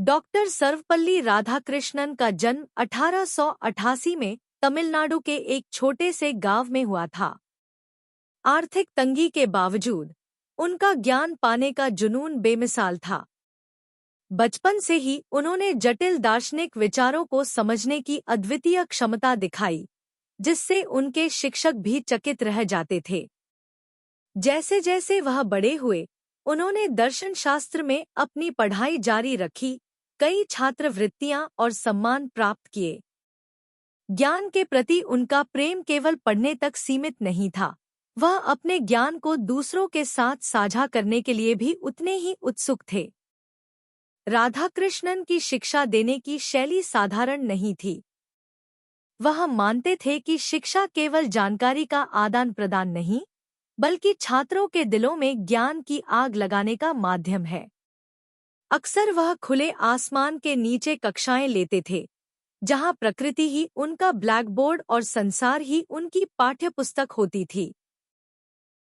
Doctor Sarvepalli Radhakrishnan का जन्म 1888 में तमिलनाडु के एक छोटे से गांव में हुआ था। आर्थिक तंगी के बावजूद उनका ज्ञान पाने का जुनून बेमिसाल था। बचपन से ही उन्होंने जटिल दार्शनिक विचारों को समझने की अद्वितीय क्षमता दिखाई, जिससे उनके शिक्षक भी चकित रह जाते थे। जैसे जैसे वह बड़े हुए, उन्होंने दर्शन शास्त्र में अपनी पढ़ाई जारी रखी, कई छात्रवृत्तियां और सम्मान प्राप्त किए। ज्ञान के प्रति उनका प्रेम केवल पढ़ने तक सीमित नहीं था, वह अपने ज्ञान को दूसरों के साथ साझा करने के लिए भी उतने ही उत्सुक थे। राधाकृष्णन की शिक्षा देने की शैली साधारण नहीं थी। वह मानते थे कि शिक्षा केवल जानकारी का आदान प्रदान नहीं, बल्कि छात्रों के दिलों में ज्ञान की आग लगाने का माध्यम है। अक्सर वह खुले आसमान के नीचे कक्षाएं लेते थे, जहां प्रकृति ही उनका ब्लैकबोर्ड और संसार ही उनकी पाठ्यपुस्तक होती थी।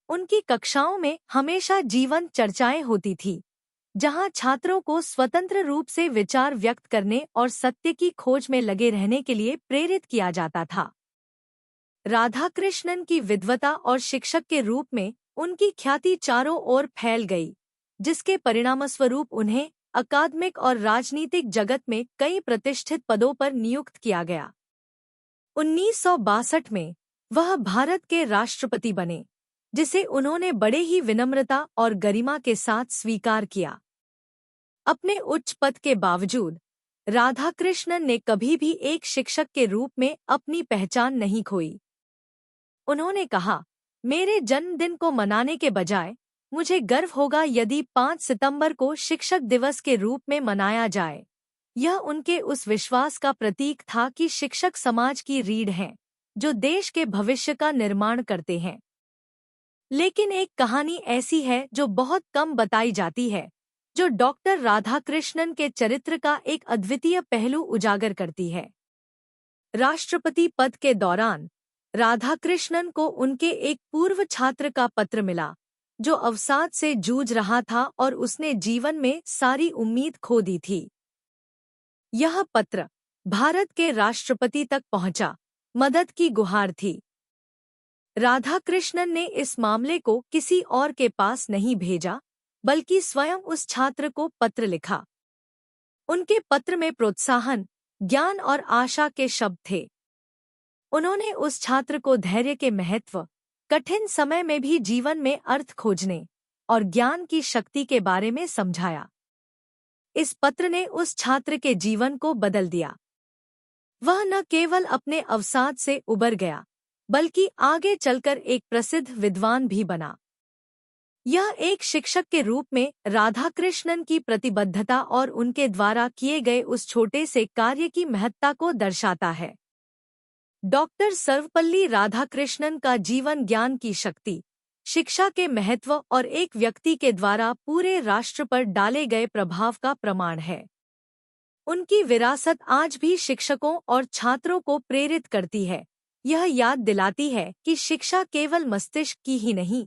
उनकी कक्षाओं में हमेशा जीवंत चर्चाएं होती थी, जहां छात्रों को स्वतंत्र रूप से विचार व्यक्त करने और सत्य की खोज में लगे रहने के लिए प्रेरित किया जाता था। राधाकृष्णन की विद्वता और शिक्षक के रूप में उनकी ख्याति चारों ओर फैल गई, जिसके परिणामस्वरूप उन्हें अकादमिक और राजनीतिक जगत में कई प्रतिष्ठित पदों पर नियुक्त किया गया। 1962 में वह भारत के राष्ट्रपति बने, जिसे उन्होंने बड़े ही विनम्रता और गरिमा के साथ स्वीकार किया। अपने उच्च पद के बावजूद राधाकृष्णन ने कभी भी एक शिक्षक के रूप में अपनी पहचान नहीं खोई। उन्होंने कहा, मेरे जन्मदिन को मनाने के बजाय मुझे गर्व होगा यदि 5 सितंबर को शिक्षक दिवस के रूप में मनाया जाए। यह उनके उस विश्वास का प्रतीक था कि शिक्षक समाज की रीढ़ हैं, जो देश के भविष्य का निर्माण करते हैं। लेकिन एक कहानी ऐसी है जो बहुत कम बताई जाती है, जो डॉक्टर राधाकृष्णन के चरित्र का एक अद्वितीय पहलू उजागर करती है। राष्ट्रपति पद के दौरान राधाकृष्णन को उनके एक पूर्व छात्र का पत्र मिला, जो अवसाद से जूझ रहा था और उसने जीवन में सारी उम्मीद खो दी थी। यह पत्र भारत के राष्ट्रपति तक पहुंचा, मदद की गुहार थी। राधाकृष्णन ने इस मामले को किसी और के पास नहीं भेजा, बल्कि स्वयं उस छात्र को पत्र लिखा। उनके पत्र में प्रोत्साहन, ज्ञान और आशा के शब्द थे। उन्होंने उस छात्र को धैर्य के महत्व, कठिन समय में भी जीवन में अर्थ खोजने और ज्ञान की शक्ति के बारे में समझाया। इस पत्र ने उस छात्र के जीवन को बदल दिया। वह न केवल अपने अवसाद से उबर गया, बल्कि आगे चलकर एक प्रसिद्ध विद्वान भी बना। यह एक शिक्षक के रूप में राधाकृष्णन की प्रतिबद्धता और उनके द्वारा किए गए उस छोटे से कार्य की महत्ता को दर्शाता है। डॉक्टर सर्वपल्ली राधाकृष्णन का जीवन ज्ञान की शक्ति, शिक्षा के महत्व और एक व्यक्ति के द्वारा पूरे राष्ट्र पर डाले गए प्रभाव का प्रमाण है। उनकी विरासत आज भी शिक्षकों और छात्रों को प्रेरित करती है। यह याद दिलाती है कि शिक्षा केवल मस्तिष्क की ही नहीं,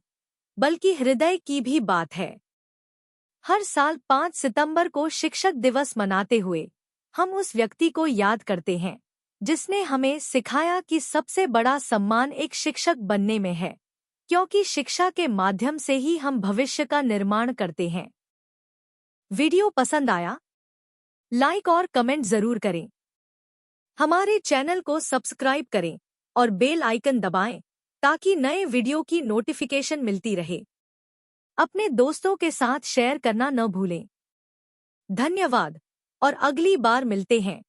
बल्कि हृदय की भी बात है। हर साल 5 सितंबर को शिक्षक दिवस मनाते हुए हम उस व्यक्ति को याद करते हैं, जिसने हमें सिखाया कि सबसे बड़ा सम्मान एक शिक्षक बनने में है, क्योंकि शिक्षा के माध्यम से ही हम भविष्य का निर्माण करते हैं। वीडियो पसंद आया? लाइक और कमेंट जरूर करें। हमारे चैनल को सब्सक्राइब करें और बेल आइकन दबाएं, ताकि नए वीडियो की नोटिफिकेशन मिलती रहे। अपने दोस्तों के साथ शेयर करना न भूलें। धन्यवाद और अगली बार मिलते हैं।